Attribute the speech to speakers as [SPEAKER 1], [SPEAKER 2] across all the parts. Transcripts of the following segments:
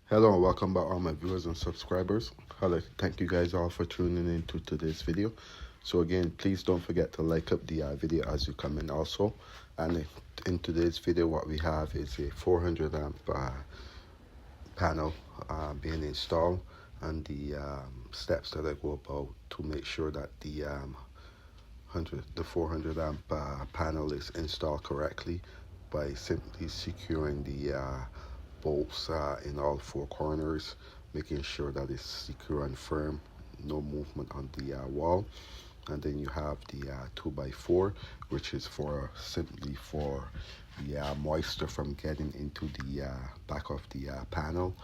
[SPEAKER 1] Hello and welcome back all my viewers and subscribers. Hello, thank you guys all for tuning in to today's video. So again, please don't forget to like up the video as you come in also. And in today's video what we have is a 400 amp panel being installed, and the steps that I go about to make sure that the 400 amp panel is installed correctly by simply securing the bolts in all four corners, making sure that it's secure and firm, no movement on the wall. And then you have the 2x4, which is for simply for the moisture from getting into the back of the panel,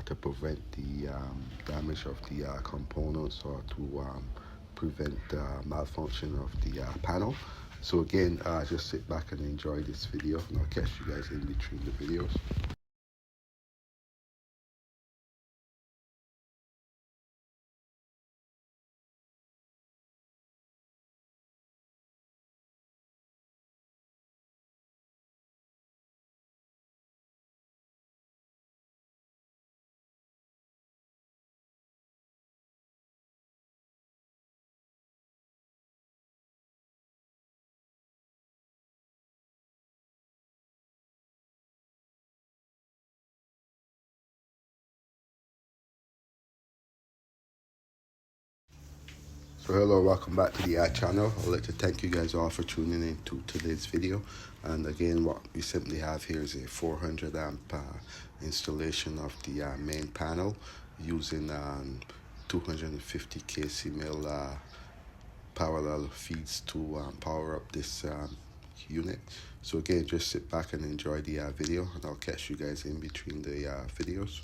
[SPEAKER 1] to prevent the damage of the components, or to prevent malfunction of the panel. So again, just sit back and enjoy this video, and I'll catch you guys in between the videos. So hello, welcome back to the channel. I'd like to thank you guys all for tuning in to today's video. And again, what we simply have here is a 400 amp installation of the main panel using 250 kc mil parallel feeds to power up this unit. So again, just sit back and enjoy the video, and I'll catch you guys in between the videos.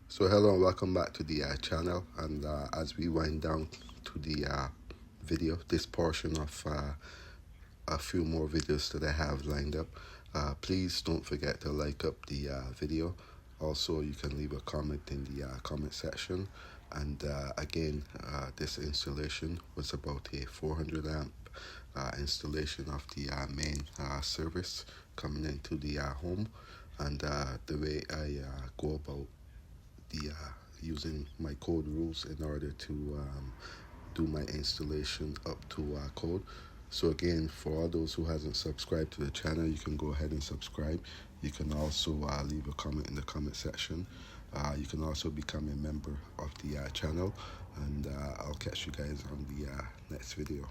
[SPEAKER 1] So hello and welcome back to the channel. And as we wind down to the video, this portion of a few more videos that I have lined up, please don't forget to like up the video. Also, you can leave a comment in the comment section. And again, this installation was about a 400 amp installation of the main service coming into the home. And the way I go about the using my code rules in order to do my installation up to code. So again, for all those who hasn't subscribed to the channel, you can go ahead and subscribe. You can also leave a comment in the comment section. You can also become a member of the channel, and I'll catch you guys on the next video.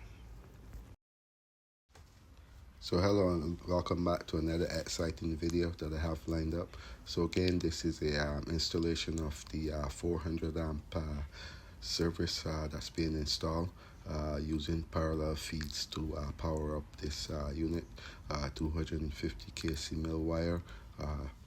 [SPEAKER 1] So hello and welcome back to another exciting video that I have lined up. So again, this is a installation of the 400 amp service that's being installed using parallel feeds to power up this unit. 250 kc mil wire,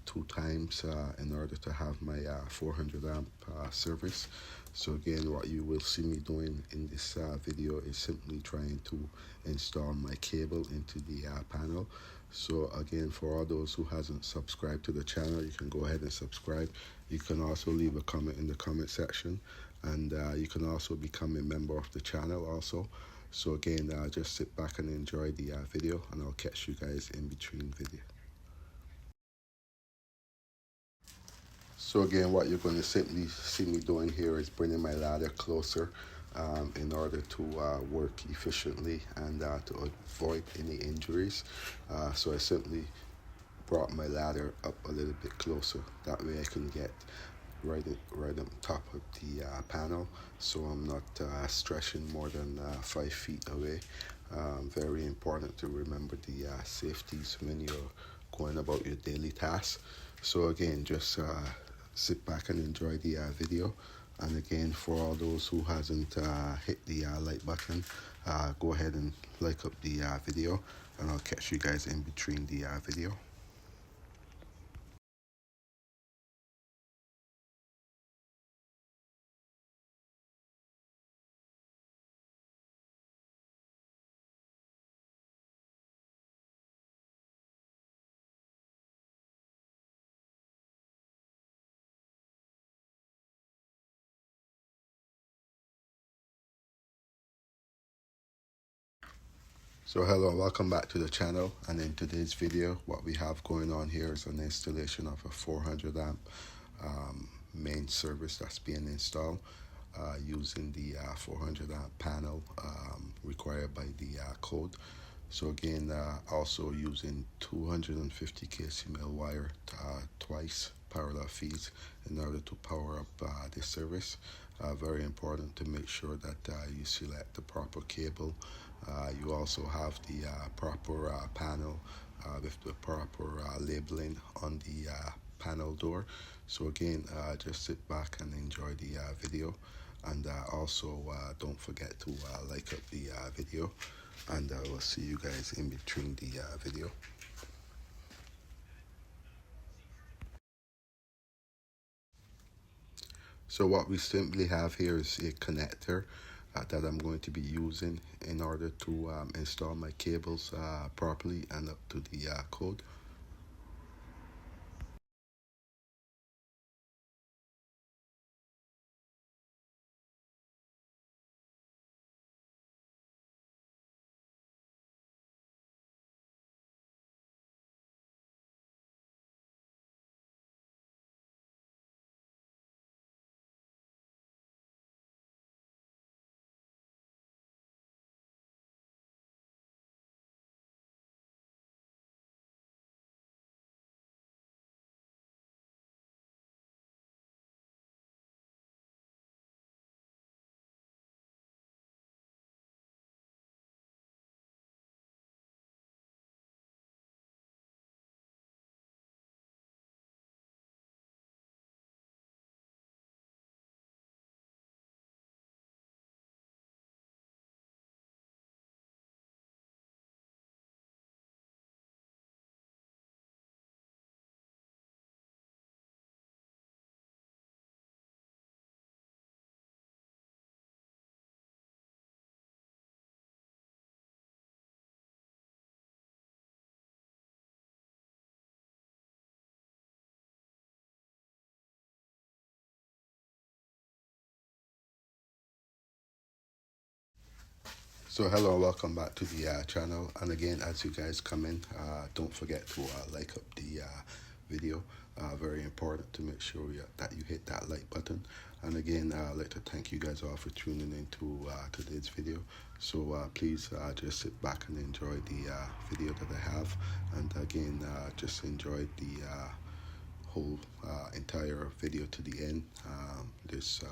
[SPEAKER 1] two times in order to have my 400 amp service. So again, what you will see me doing in this video is simply trying to install my cable into the panel. So again, for all those who hasn't subscribed to the channel, you can go ahead and subscribe. You can also leave a comment in the comment section, and you can also become a member of the channel also. So again, just sit back and enjoy the video, and I'll catch you guys in between video. So again, what you're going to simply see me doing here is bringing my ladder closer in order to work efficiently and to avoid any injuries. So I simply brought my ladder up a little bit closer. That way I can get right on top of the panel, so I'm not stretching more than 5 feet away. Very important to remember the safeties when you're going about your daily tasks. So again, just sit back and enjoy the video. And again, for all those who hasn't hit the like button, go ahead and like up the video, and I'll catch you guys in between the video. So hello, welcome back to the channel, and in today's video what we have going on here is an installation of a 400 amp main service that's being installed using the 400 amp panel required by the code. So again, also using 250 kc mil wire, twice parallel feeds in order to power up this service. Very important to make sure that you select the proper cable. You also have the proper panel with the proper labeling on the panel door. So again, just sit back and enjoy the video, and also don't forget to like up the video, and we'll see you guys in between the video. So what we simply have here is a connector that I'm going to be using in order to install my cables properly and up to the code. So hello, welcome back to the channel, and again, as you guys come in, don't forget to like up the video. Very important to make sure that you hit that like button. And again, I'd like to thank you guys all for tuning in to today's video. So please just sit back and enjoy the video that I have, and again, just enjoy the whole entire video to the end. This